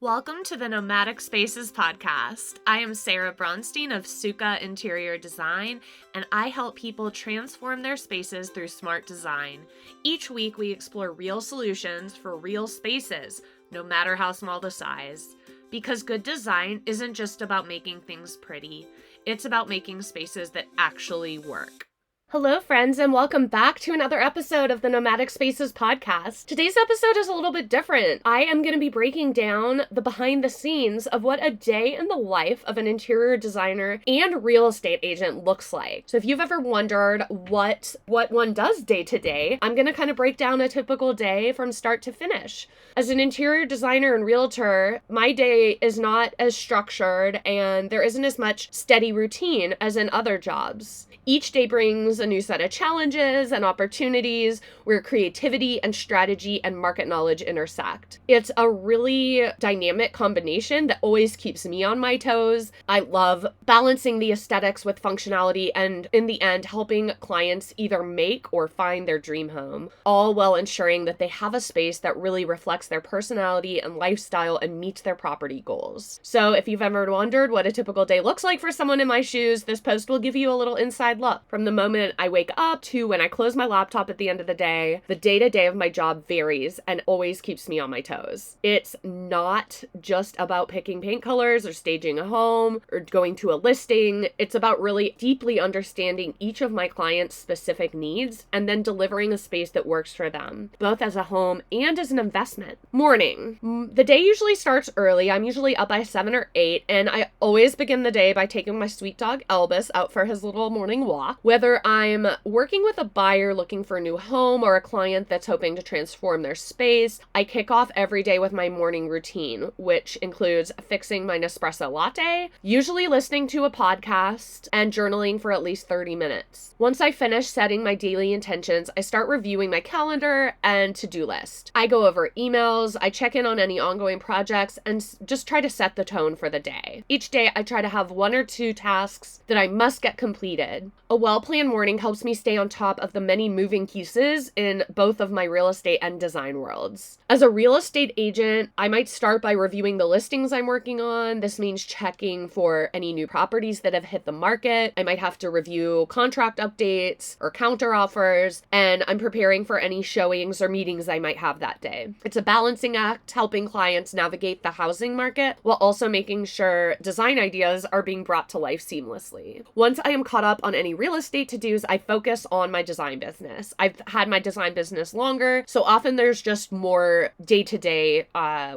Welcome to the Nomadic Spaces podcast. I am Sarah Bronstein of Suka Interior Design, and I help people transform their spaces through smart design. Each week, we explore real solutions for real spaces, no matter how small the size. Because good design isn't just about making things pretty, it's about making spaces that actually work. Hello, friends, and welcome back to another episode of the Nomadic Spaces podcast. Today's episode is a little bit different. I am going to be breaking down the behind the scenes of what a day in the life of an interior designer and real estate agent looks like. So if you've ever wondered what one does day to day, I'm going to kind of break down a typical day from start to finish. As an interior designer and realtor, my day is not as structured and there isn't as much steady routine as in other jobs. Each day brings a new set of challenges and opportunities where creativity and strategy and market knowledge intersect. It's a really dynamic combination that always keeps me on my toes. I love balancing the aesthetics with functionality and, in the end, helping clients either make or find their dream home, all while ensuring that they have a space that really reflects their personality and lifestyle and meets their property goals. So if you've ever wondered what a typical day looks like for someone in my shoes, this post will give you a little inside look. From the moment I wake up to when I close my laptop at the end of the day-to-day of my job varies and always keeps me on my toes. It's not just about picking paint colors or staging a home or going to a listing. It's about really deeply understanding each of my clients' specific needs and then delivering a space that works for them, both as a home and as an investment. Morning. The day usually starts early. I'm usually up by 7 or 8, and I always begin the day by taking my sweet dog Elvis out for his little morning walk. Whether I'm working with a buyer looking for a new home or a client that's hoping to transform their space, I kick off every day with my morning routine, which includes fixing my Nespresso latte, usually listening to a podcast, and journaling for at least 30 minutes. Once I finish setting my daily intentions, I start reviewing my calendar and to-do list. I go over emails, I check in on any ongoing projects, and just try to set the tone for the day. Each day, I try to have 1 or 2 tasks that I must get completed. A well-planned morning helps me stay on top of the many moving pieces in both of my real estate and design worlds. As a real estate agent, I might start by reviewing the listings I'm working on. This means checking for any new properties that have hit the market. I might have to review contract updates or counter offers, and I'm preparing for any showings or meetings I might have that day. It's a balancing act, helping clients navigate the housing market while also making sure design ideas are being brought to life seamlessly. Once I am caught up on any real estate to-dos, I focus on my design business. I've had my design business longer, so often there's just more day-to-day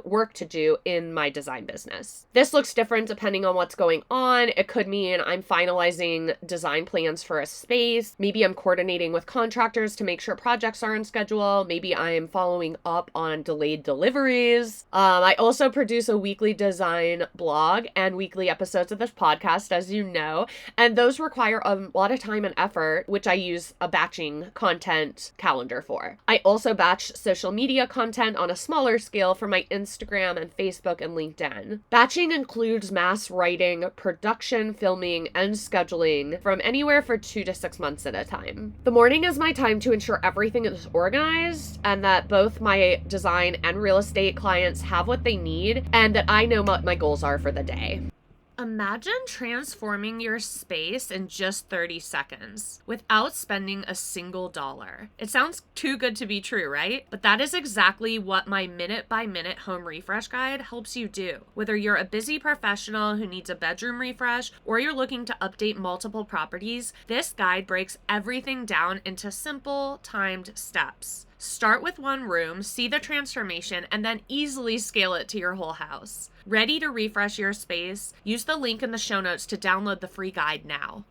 work to do in my design business. This looks different depending on what's going on. It could mean I'm finalizing design plans for a space. Maybe I'm coordinating with contractors to make sure projects are on schedule. Maybe I'm following up on delayed deliveries. I also produce a weekly design blog and weekly episodes of this podcast, as you know, and those require a lot of time and effort, which I use a batching content calendar for. I also batch social media content on a smaller scale for my Instagram and Facebook and LinkedIn. Batching includes mass writing, production, filming, and scheduling from anywhere for 2 to 6 months at a time. The morning is my time to ensure everything is organized and that both my design and real estate clients have what they need and that I know what my goals are for the day. Imagine transforming your space in just 30 seconds without spending a single dollar. It sounds too good to be true, right? But that is exactly what my minute-by-minute home refresh guide helps you do. Whether you're a busy professional who needs a bedroom refresh or you're looking to update multiple properties, this guide breaks everything down into simple, timed steps. Start with one room, see the transformation, and then easily scale it to your whole house. Ready to refresh your space? Use the link in the show notes to download the free guide now.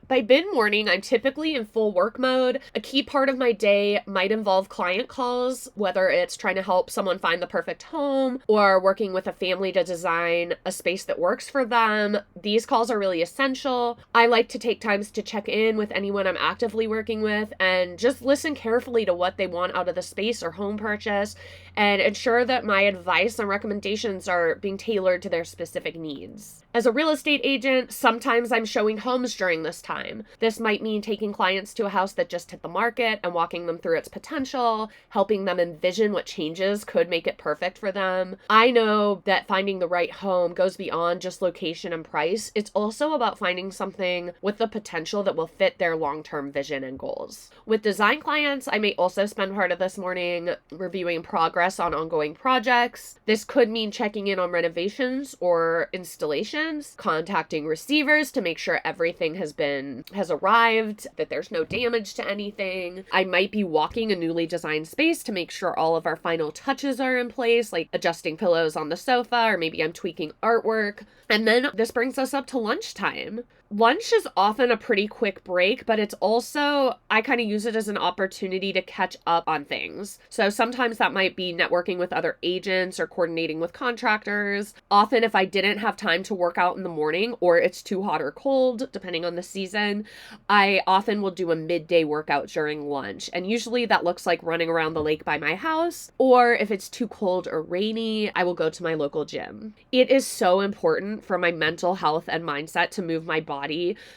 By mid-morning, I'm typically in full work mode. A key part of my day might involve client calls, whether it's trying to help someone find the perfect home or working with a family to design a space that works for them. These calls are really essential. I like to take times to check in with anyone I'm actively working with and just listen carefully to what they want out of the space or home purchase and ensure that my advice and recommendations are being tailored to their specific needs. As a real estate agent, sometimes I'm showing homes during this time. time. This might mean taking clients to a house that just hit the market and walking them through its potential, helping them envision what changes could make it perfect for them. I know that finding the right home goes beyond just location and price. It's also about finding something with the potential that will fit their long-term vision and goals. With design clients, I may also spend part of this morning reviewing progress on ongoing projects. This could mean checking in on renovations or installations, contacting receivers to make sure everything has arrived, that there's no damage to anything. I might be walking a newly designed space to make sure all of our final touches are in place, like adjusting pillows on the sofa, or maybe I'm tweaking artwork. And then this brings us up to lunchtime. Lunch is often a pretty quick break, but it's also, I kind of use it as an opportunity to catch up on things. So sometimes that might be networking with other agents or coordinating with contractors. Often if I didn't have time to work out in the morning, or it's too hot or cold, depending on the season, I often will do a midday workout during lunch. And usually that looks like running around the lake by my house, or if it's too cold or rainy, I will go to my local gym. It is so important for my mental health and mindset to move my body.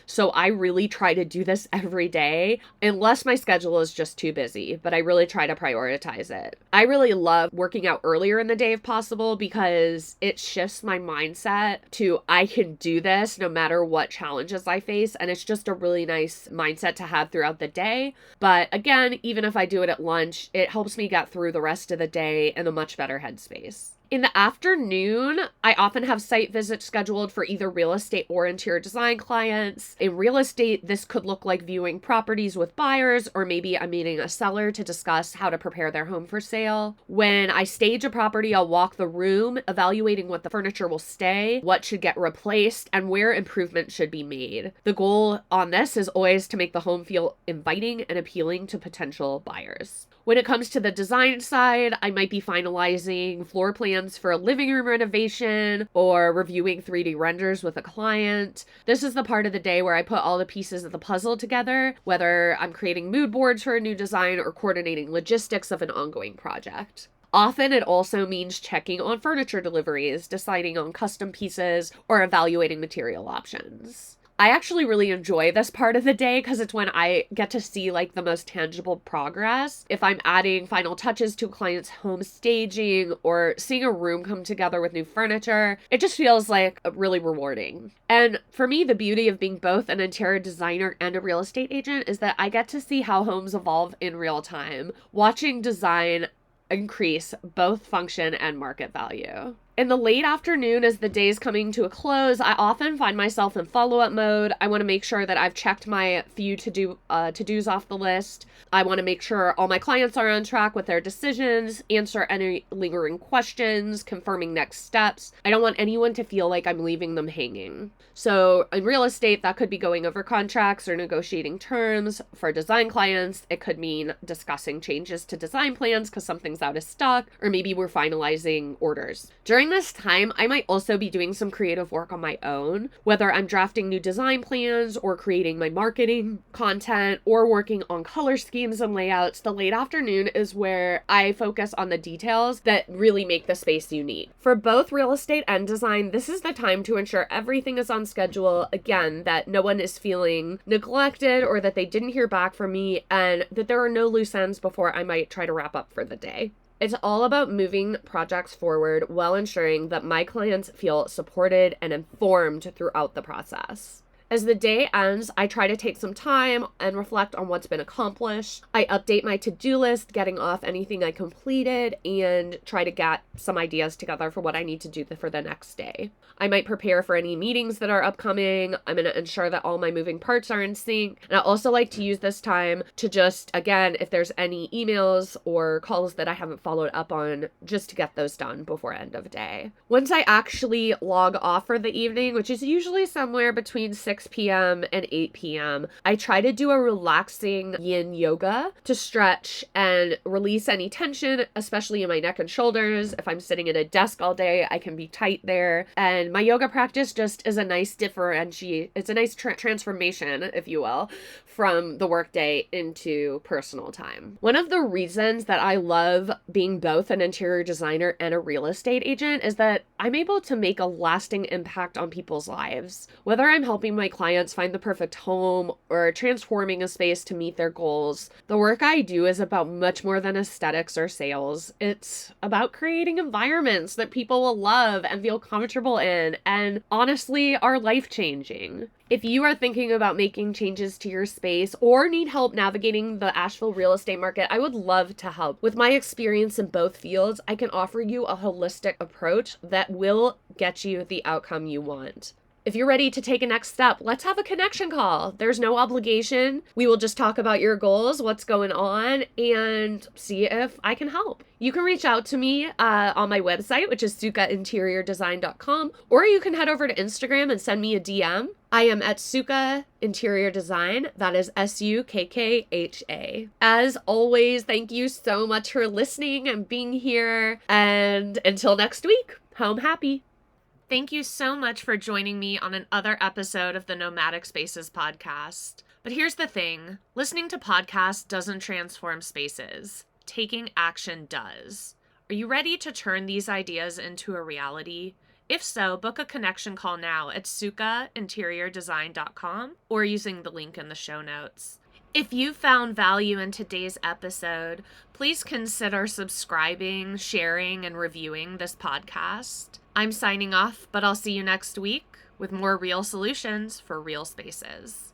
So I really try to do this every day, unless my schedule is just too busy, but I really try to prioritize it. I really love working out earlier in the day if possible, because it shifts my mindset to I can do this no matter what challenges I face. And it's just a really nice mindset to have throughout the day. But again, even if I do it at lunch, it helps me get through the rest of the day in a much better headspace. In the afternoon, I often have site visits scheduled for either real estate or interior design clients. In real estate, this could look like viewing properties with buyers, or maybe I'm meeting a seller to discuss how to prepare their home for sale. When I stage a property, I'll walk the room, evaluating what the furniture will stay, what should get replaced, and where improvement should be made. The goal on this is always to make the home feel inviting and appealing to potential buyers. When it comes to the design side, I might be finalizing floor plans for a living room renovation or reviewing 3D renders with a client. This is the part of the day where I put all the pieces of the puzzle together, whether I'm creating mood boards for a new design or coordinating logistics of an ongoing project. Often it also means checking on furniture deliveries, deciding on custom pieces, or evaluating material options. I actually really enjoy this part of the day because it's when I get to see like the most tangible progress. If I'm adding final touches to a client's home staging or seeing a room come together with new furniture, it just feels like really rewarding. And for me, the beauty of being both an interior designer and a real estate agent is that I get to see how homes evolve in real time, watching design increase both function and market value. In the late afternoon, as the day's coming to a close, I often find myself in follow-up mode. I want to make sure that I've checked my few to-dos off the list. I want to make sure all my clients are on track with their decisions, answer any lingering questions, confirming next steps. I don't want anyone to feel like I'm leaving them hanging. So in real estate, that could be going over contracts or negotiating terms. For design clients, it could mean discussing changes to design plans because something's out of stock, or maybe we're finalizing orders. During this time, I might also be doing some creative work on my own, whether I'm drafting new design plans or creating my marketing content or working on color schemes and layouts. The late afternoon is where I focus on the details that really make the space unique. For both real estate and design, this is the time to ensure everything is on schedule. Again, that no one is feeling neglected or that they didn't hear back from me, and that there are no loose ends before I might try to wrap up for the day. It's all about moving projects forward while ensuring that my clients feel supported and informed throughout the process. As the day ends, I try to take some time and reflect on what's been accomplished. I update my to-do list, getting off anything I completed, and try to get some ideas together for what I need to do for the next day. I might prepare for any meetings that are upcoming. I'm going to ensure that all my moving parts are in sync. And I also like to use this time to just, again, if there's any emails or calls that I haven't followed up on, just to get those done before end of day. Once I actually log off for the evening, which is usually somewhere between 6 p.m. and 8 p.m., I try to do a relaxing yin yoga to stretch and release any tension, especially in my neck and shoulders. If I'm sitting at a desk all day, I can be tight there. And my yoga practice just is a nice it's a nice transformation, if you will, from the workday into personal time. One of the reasons that I love being both an interior designer and a real estate agent is that I'm able to make a lasting impact on people's lives. Whether I'm helping my my clients find the perfect home or transforming a space to meet their goals, the work I do is about much more than aesthetics or sales. It's about creating environments that people will love and feel comfortable in and honestly are life-changing. If you are thinking about making changes to your space or need help navigating the Asheville real estate market, I would love to help. With my experience in both fields, I can offer you a holistic approach that will get you the outcome you want. If you're ready to take a next step, let's have a connection call. There's no obligation. We will just talk about your goals, what's going on, and see if I can help. You can reach out to me on my website, which is sukkainteriordesign.com, or you can head over to Instagram and send me a DM. I am at Sukka Interior Design. That is SUKKHA. As always, thank you so much for listening and being here. And until next week, home happy. Thank you so much for joining me on another episode of the Nomadic Spaces podcast. But here's the thing, listening to podcasts doesn't transform spaces. Taking action does. Are you ready to turn these ideas into a reality? If so, book a connection call now at sukkainteriordesign.com or using the link in the show notes. If you found value in today's episode, please consider subscribing, sharing, and reviewing this podcast. I'm signing off, but I'll see you next week with more real solutions for real spaces.